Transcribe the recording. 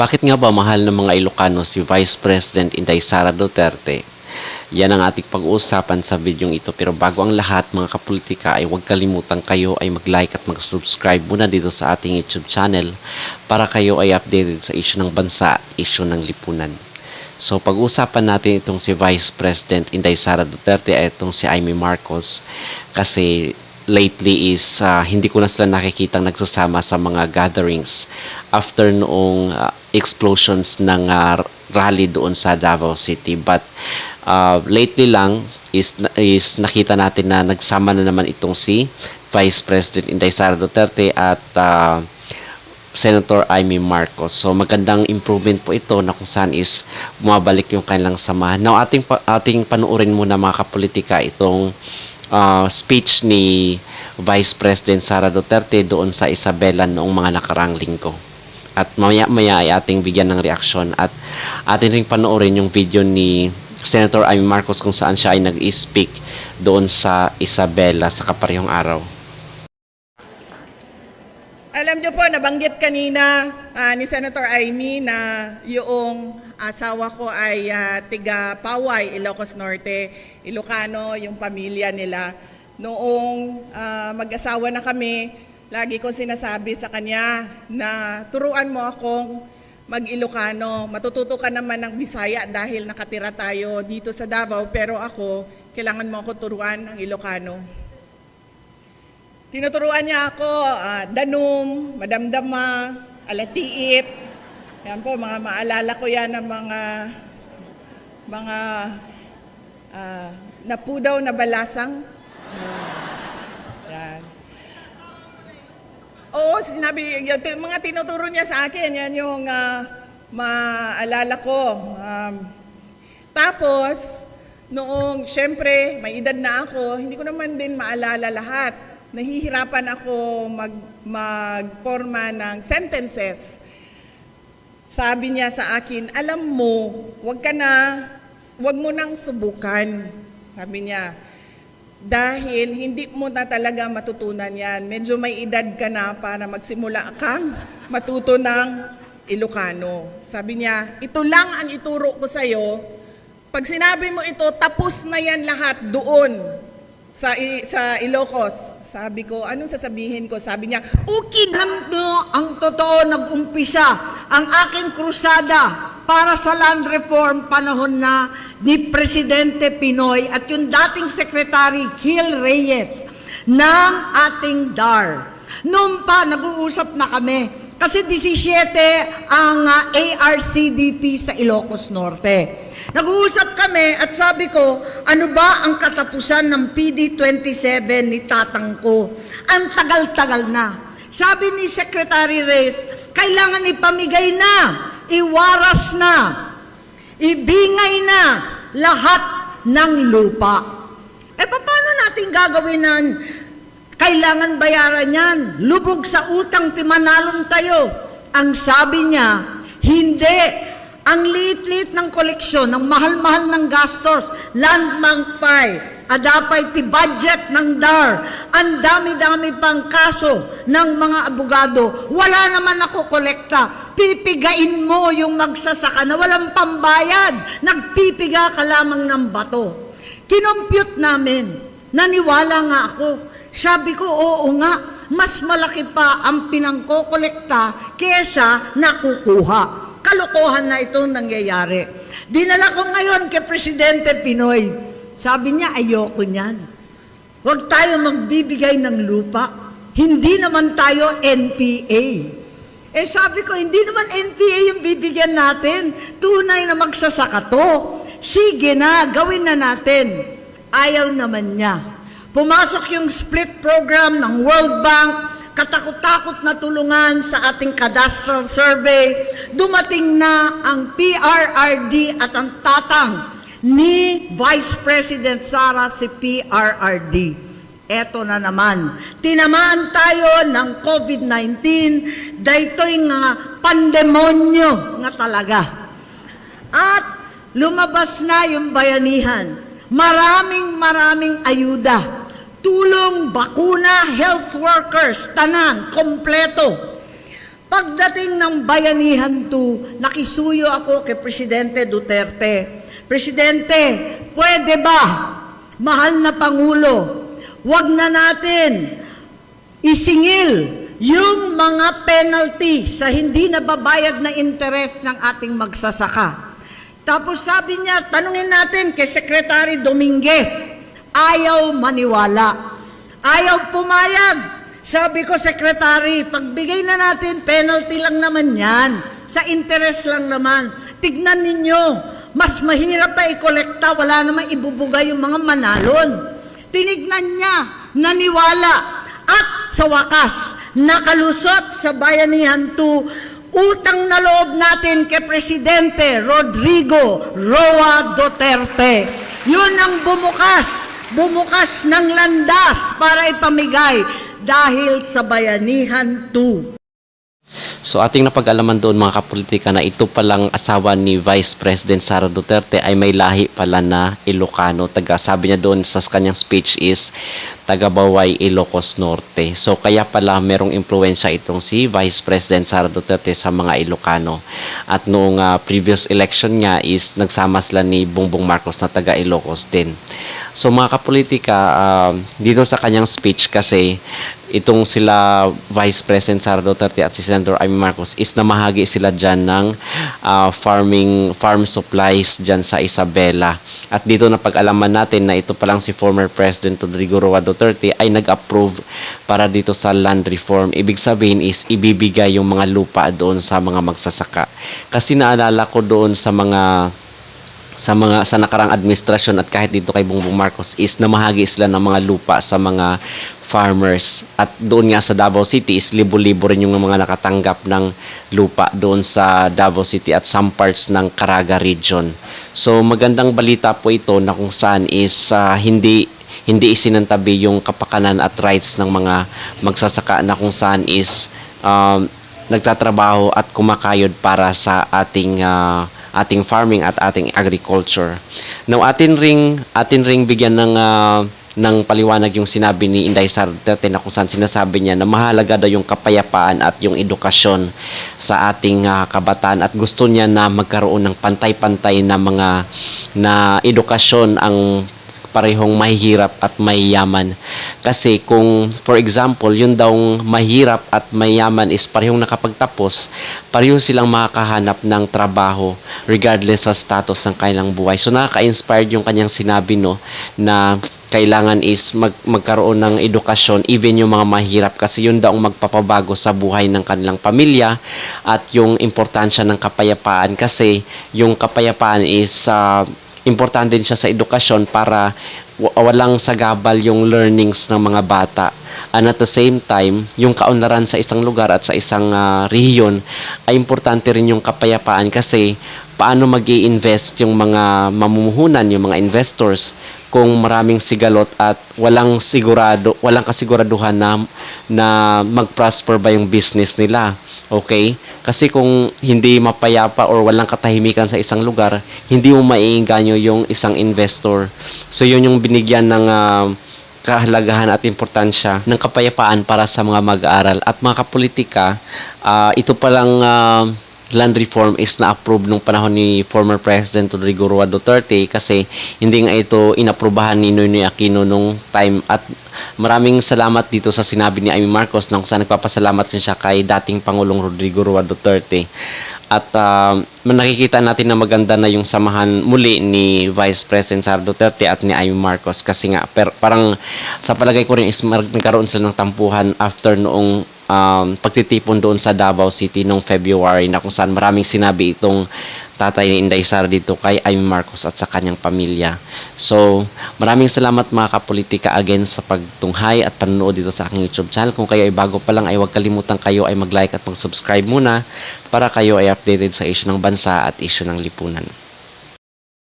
Bakit nga ba mahal ng mga Ilocano si Vice President Inday Sara Duterte? Yan ang ating pag-uusapan sa videong ito. Pero bago ang lahat mga kapolitika ay huwag kalimutan kayo ay mag-like at mag-subscribe muna dito sa ating YouTube channel para kayo ay updated sa issue ng bansa, issue ng lipunan. So pag-uusapan natin itong si Vice President Inday Sara Duterte at itong si Amy Marcos kasi lately is hindi ko na sila nakikitang nagsasama sa mga gatherings after noong explosions ng rally doon sa Davao City. But lately lang is nakita natin na nagsama na naman itong si Vice President Inday Sara Duterte at Senator Amy Marcos. So magandang improvement po ito na kung saan is bumabalik yung kanilang samahan. Now ating panuorin muna mga kapolitika itong speech ni Vice President Sara Duterte doon sa Isabela noong mga nakarang linggo. At maya-maya ay ating bigyan ng reaksyon at ating ring panoorin yung video ni Senator Amy Marcos kung saan siya ay nag-speak doon sa Isabela sa kaparehong araw. Alam niyo po, nabanggit kanina ni Senator Amy na yung asawa ko ay tiga Paway, Ilocos Norte, Ilocano, yung pamilya nila. Noong mag-asawa na kami, lagi kong sinasabi sa kanya na turuan mo akong mag-Ilocano. Matututo ka naman ng Bisaya dahil nakatira tayo dito sa Davao, pero ako, kailangan mo ako turuan ng Ilocano. Tinuturuan niya ako, danum, madamdama, alatiit. Yan po, mga maalala ko yan ng mga napudaw na balasang. Yan. Oo, sinabi, mga tinuturo niya sa akin, yan yung maalala ko. Tapos, noong, syempre, may edad na ako, hindi ko naman din maalala lahat. Nahihirapan ako magporma ng sentences. Sabi niya sa akin, alam mo, wag mo nang subukan. Sabi niya, dahil hindi mo na talaga matutunan yan. Medyo may edad ka na para magsimula kang matuto ng Ilocano. Sabi niya, ito lang ang ituro ko sa'yo. Pag sinabi mo ito, tapos na yan lahat doon sa Ilocos. Sabi ko, anong sasabihin ko? Sabi niya, okay, alam nyo ang totoo nag-umpisa, ang aking krusada para sa land reform panahon na ni Presidente Pinoy at yung dating Secretary Gil Reyes ng ating DAR. Noon pa, nag-uusap na kami kasi 17 ang ARCDP sa Ilocos Norte. Nag-uusap kami at sabi ko, ano ba ang katapusan ng PD27 ni tatang ko? Ang tagal-tagal na. Sabi ni Secretary Reyes, kailangan ipamigay na, iwaras na, ibingay na lahat ng lupa. Paano natin gagawin na kailangan bayaran yan? Lubog sa utang timanalong tayo. Ang sabi niya, hindi. Ang liit-liit ng koleksyon, ang mahal-mahal ng gastos, landmark pie, adapay ti budget ng DAR, ang dami-dami pang kaso ng mga abogado, wala naman ako kolekta, pipigain mo yung magsasaka na walang pambayad, nagpipiga ka lamang ng bato. Kinompute namin, naniwala nga ako, sabi ko, oo nga, mas malaki pa ang pinangkokolekta kesa nakukuha. Kalokohan na itong nangyayari. Dinala ko ngayon kay Presidente Pinoy. Sabi niya, ayoko niyan. Huwag tayo magbibigay ng lupa. Hindi naman tayo NPA. Sabi ko, hindi naman NPA yung bibigyan natin. Tunay na magsasaka to. Sige na, gawin na natin. Ayaw naman niya. Pumasok yung split program ng World Bank, katakot-takot na tulungan sa ating cadastral survey, dumating na ang PRRD at ang tatang ni Vice President Sara si PRRD. Eto na naman, tinamaan tayo ng COVID-19, daytoy nga pandemonyo nga talaga. At lumabas na yung bayanihan, maraming ayuda. Tulong, bakuna, health workers, tanan, kompleto. Pagdating ng Bayanihan 2, nakisuyo ako kay Presidente Duterte. Presidente, pwede ba, mahal na Pangulo, wag na natin isingil yung mga penalty sa hindi nababayad na interes ng ating magsasaka. Tapos sabi niya, tanungin natin kay Secretary Dominguez, ayaw maniwala, ayaw pumayag. Sabi ko, Secretary, pagbigay na natin, penalty lang naman yan. Sa interest lang naman. Tignan ninyo, mas mahirap pa i-kolekta, wala namang ibubuga yung mga manalon. Tinignan niya, naniwala. At sa wakas, nakalusot sa Bayanihan 2, utang na loob natin kay Presidente Rodrigo Roa Duterte. Yun ang bumukas ng landas para ipamigay dahil sa Bayanihan 2. So ating napag-alaman doon mga kapolitika na ito palang asawa ni Vice President Sara Duterte ay may lahi pala na Ilocano. Sabi niya doon sa kanyang speech is taga Baway, Ilocos Norte. So kaya pala merong impluwensya itong si Vice President Sara Duterte sa mga Ilocano. At noong previous election niya is nagsama sila ni Bongbong Marcos na taga Ilocos din. So mga kapolitika, dito sa kanyang speech kasi itong sila Vice President Sara Duterte at si Senator Amy Marcos is namahagi sila dyan ng farm supplies dyan sa Isabela. At dito na pag-alaman natin na ito palang si former President Rodrigo Roa Duterte ay nag-approve para dito sa land reform. Ibig sabihin is ibibigay yung mga lupa doon sa mga magsasaka. Kasi naalala ko doon sa nakarang administrasyon at kahit dito kay Bongbong Marcos is namahagi sila ng mga lupa sa mga farmers. At doon nga sa Davao City is libo-libo rin yung mga nakatanggap ng lupa doon sa Davao City at some parts ng Caraga region. So magandang balita po ito na kung saan is hindi isinantabi yung kapakanan at rights ng mga magsasaka na kung saan is nagtatrabaho at kumakayod para sa ating farming at ating agriculture. Now atin ring bigyan ng paliwanag yung sinabi ni Inday Sara Duterte na kung saan sinasabi niya na mahalaga daw yung kapayapaan at yung edukasyon sa ating kabataan at gusto niya na magkaroon ng pantay-pantay na edukasyon ang parehong mahihirap at mayayaman. Kasi kung for example, yun daw mahirap at mayaman is parehong nakapagtapos, pareho silang makakahanap ng trabaho regardless sa status ng kanilang buhay. So nakaka-inspired yung kanyang sinabi na kailangan is magkaroon ng edukasyon even yung mga mahirap kasi yun daw magpapabago sa buhay ng kanilang pamilya at yung importansya ng kapayapaan kasi yung kapayapaan is importante din siya sa edukasyon para walang sagabal yung learnings ng mga bata. And at the same time, yung kaunlaran sa isang lugar at sa isang rehiyon ay importante rin yung kapayapaan kasi paano mag-i-invest yung mga mamumuhunan, yung mga investors kung maraming sigalot at walang kasiguraduhan na mag-prosper ba yung business nila. Okay? Kasi kung hindi mapayapa or walang katahimikan sa isang lugar, hindi mo maiengganyo yung isang investor. So yun yung binigyan ng kahalagahan at importansya ng kapayapaan para sa mga mag-aaral. At mga kapolitika, ito palang land reform is na-approve nung panahon ni former President Rodrigo Roa Duterte kasi hindi nga ito inaprubahan ni Noynoy Aquino nung time. At maraming salamat dito sa sinabi ni Amy Marcos na kung saan nagpapasalamat rin siya kay dating Pangulong Rodrigo Roa Duterte. At nakikita natin na maganda na yung samahan muli ni Vice President Sara Duterte at ni Amy Marcos kasi nga parang sa palagay ko rin is nagkaroon sila ng tampuhan after noong pagtitipon doon sa Davao City noong February na kung saan maraming sinabi itong tatay ni Inday Sara dito kay Amy Marcos at sa kanyang pamilya. So, maraming salamat mga kapolitika again sa pagtunghay at panonood dito sa aking YouTube channel. Kung kayo ay bago pa lang ay huwag kalimutan kayo ay mag-like at mag-subscribe muna para kayo ay updated sa issue ng bansa at issue ng lipunan.